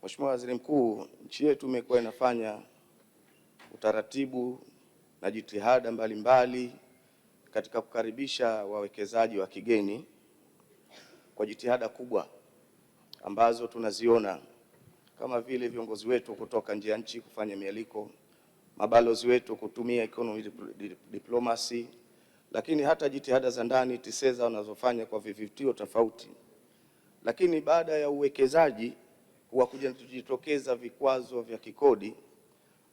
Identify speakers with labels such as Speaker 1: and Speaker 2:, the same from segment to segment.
Speaker 1: Mheshimiwa Waziri Mkuu, nchi yetu imekuwa inafanya utaratibu na jitihada mbalimbali katika kukaribisha wawekezaji wa kigeni kwa jitihada kubwa ambazo tunaziona kama vile viongozi wetu kutoka nje ya nchi kufanya mialiko, mabalozi wetu kutumia economic diplomacy, lakini hata jitihada za ndani TISEZA wanazofanya kwa vivutio tofauti. Lakini baada ya uwekezaji huwa kujitokeza vikwazo vya kikodi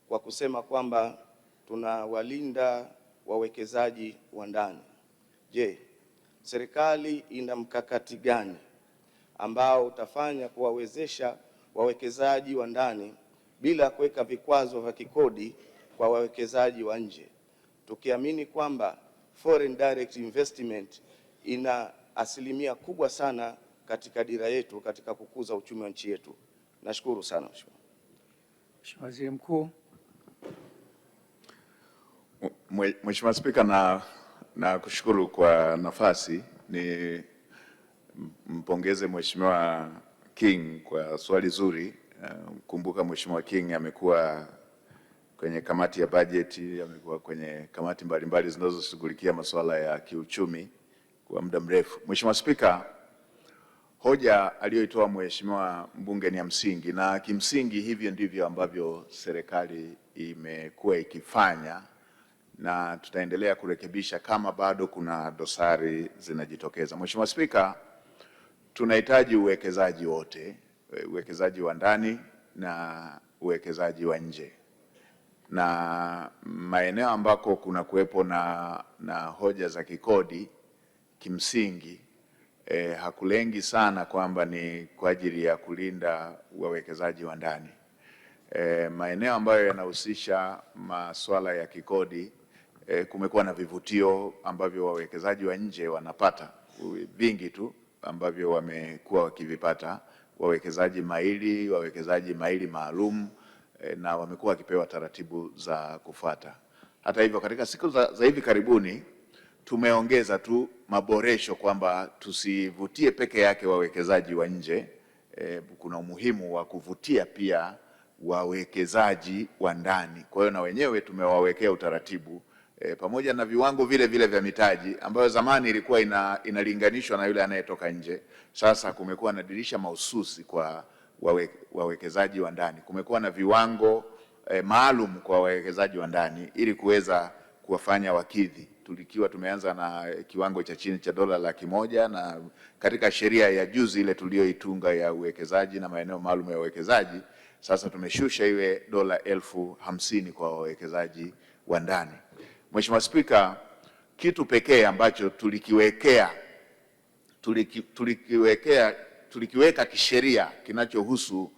Speaker 1: kwa kusema kwamba tunawalinda wawekezaji wa ndani. Je, serikali ina mkakati gani ambao utafanya kuwawezesha wawekezaji wa ndani bila kuweka vikwazo vya kikodi kwa wawekezaji wa nje, tukiamini kwamba foreign direct investment ina asilimia kubwa sana katika dira yetu katika kukuza uchumi wa nchi yetu? Nashukuru sana Mheshimiwa.
Speaker 2: Mheshimiwa Waziri Mkuu.
Speaker 3: Mheshimiwa Spika, na kushukuru kwa nafasi. Ni mpongeze Mheshimiwa King kwa swali zuri. Kumbuka Mheshimiwa King amekuwa kwenye kamati ya bajeti, amekuwa kwenye kamati mbalimbali zinazoshughulikia masuala ya kiuchumi kwa muda mrefu. Mheshimiwa Spika, hoja aliyoitoa Mheshimiwa mbunge ni ya msingi, na kimsingi hivyo ndivyo ambavyo serikali imekuwa ikifanya, na tutaendelea kurekebisha kama bado kuna dosari zinajitokeza. Mheshimiwa Spika, tunahitaji uwekezaji wote, uwekezaji wa ndani na uwekezaji wa nje, na maeneo ambako kuna kuwepo na hoja za kikodi kimsingi hakulengi sana kwamba ni kwa ajili ya kulinda wawekezaji wa ndani. Maeneo ambayo yanahusisha masuala ya kikodi kumekuwa na vivutio ambavyo wawekezaji wa nje wanapata vingi tu ambavyo wamekuwa wakivipata, wawekezaji mahiri maalum, na wamekuwa wakipewa taratibu za kufuata. Hata hivyo, katika siku za hivi karibuni tumeongeza tu maboresho kwamba tusivutie peke yake wawekezaji wa nje. Kuna umuhimu wa kuvutia pia wawekezaji wa ndani. Kwa hiyo na wenyewe tumewawekea utaratibu pamoja na viwango vile vile vya mitaji ambayo zamani ilikuwa inalinganishwa na yule anayetoka nje. Sasa kumekuwa na dirisha mahususi kwa wawekezaji wa ndani. Kumekuwa na viwango maalum kwa wawekezaji wa ndani ili kuweza kuwafanya wakidhi. Tulikiwa tumeanza na kiwango cha chini cha $100,000, na katika sheria ya juzi ile tuliyoitunga ya uwekezaji na maeneo maalum ya uwekezaji, sasa tumeshusha iwe $50,000 kwa wawekezaji wa ndani. Mheshimiwa Spika, kitu pekee ambacho tulikiweka kisheria kinachohusu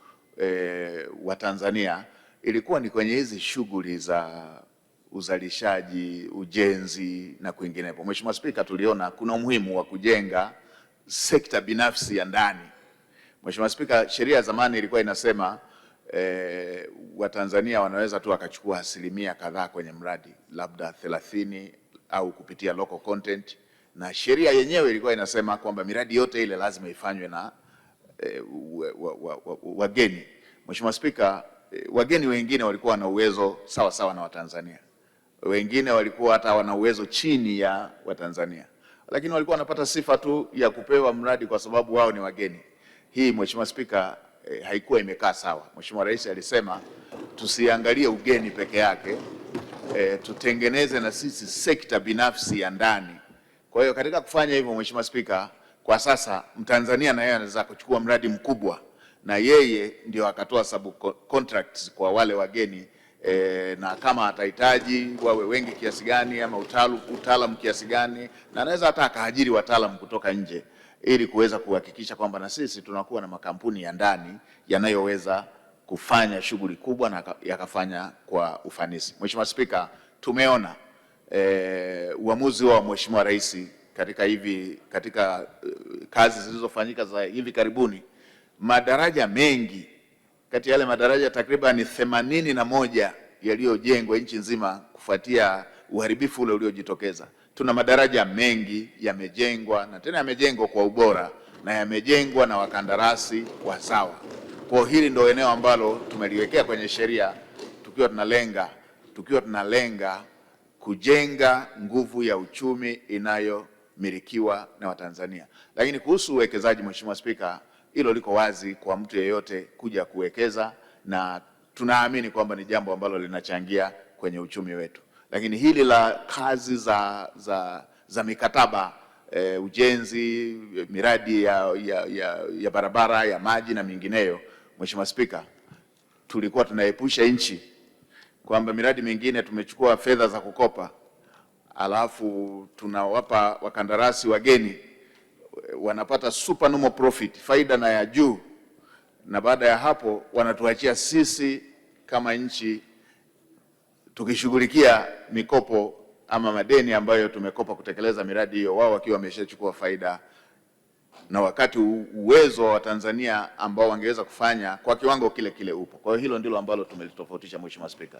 Speaker 3: Watanzania ilikuwa ni kwenye hizi shughuli za uzalishaji, ujenzi na kwingineko. Mheshimiwa Spika, tuliona kuna umuhimu wa kujenga sekta binafsi ya ndani. Mheshimiwa Spika, sheria ya zamani ilikuwa inasema Watanzania wanaweza tu wakachukua asilimia kadhaa kwenye mradi, labda 30 au kupitia local content, na sheria yenyewe ilikuwa inasema kwamba miradi yote ile lazima ifanywe na wageni. Mheshimiwa Spika, wageni wengine walikuwa na uwezo sawa sawa na Watanzania, wengine walikuwa hata wana uwezo chini ya Watanzania, lakini walikuwa wanapata sifa tu ya kupewa mradi kwa sababu wao ni wageni. Hii Mheshimiwa Spika, haikuwa imekaa sawa. Mheshimiwa Rais alisema tusiangalie ugeni peke yake, tutengeneze na sisi sekta binafsi ya ndani. Kwa hiyo katika kufanya hivyo, Mheshimiwa Spika, kwa sasa Mtanzania na yeye anaweza kuchukua mradi mkubwa na yeye ndio akatoa subcontracts kwa wale wageni, na kama atahitaji wawe wengi kiasi gani ama utaalamu kiasi gani, na anaweza hata akaajiri wataalamu kutoka nje ili kuweza kuhakikisha kwamba na sisi tunakuwa na makampuni ya ndani yanayoweza kufanya shughuli kubwa na yakafanya kwa ufanisi. Mheshimiwa Spika, tumeona uamuzi wa Mheshimiwa Rais katika kazi zilizofanyika za hivi karibuni. Madaraja mengi kati ya yale madaraja takriban 81 yaliyojengwa nchi nzima kufuatia uharibifu ule uliojitokeza, tuna madaraja mengi yamejengwa, na tena yamejengwa kwa ubora na yamejengwa na wakandarasi wazawa. Kwa hili ndio eneo ambalo tumeliwekea kwenye sheria tukiwa tunalenga kujenga nguvu ya uchumi inayomilikiwa na Watanzania. Lakini kuhusu uwekezaji, Mheshimiwa Spika, hilo liko wazi kwa mtu yeyote kuja kuwekeza, na tunaamini kwamba ni jambo ambalo linachangia kwenye uchumi wetu. Lakini hili la kazi za mikataba, ujenzi, miradi ya barabara, ya maji na mingineyo, Mheshimiwa Spika, tulikuwa tunaepusha nchi kwamba miradi mingine tumechukua fedha za kukopa, alafu tunawapa wakandarasi wageni, wanapata supernormal profit, faida na ya juu, na baada ya hapo wanatuachia sisi kama nchi tukishughulikia mikopo ama madeni ambayo tumekopa kutekeleza miradi hiyo, wao wakiwa wameshachukua faida, na wakati uwezo wa Tanzania ambao wangeweza kufanya kwa kiwango kile kile upo. Kwa hiyo hilo ndilo ambalo tumelitofautisha, Mheshimiwa Spika.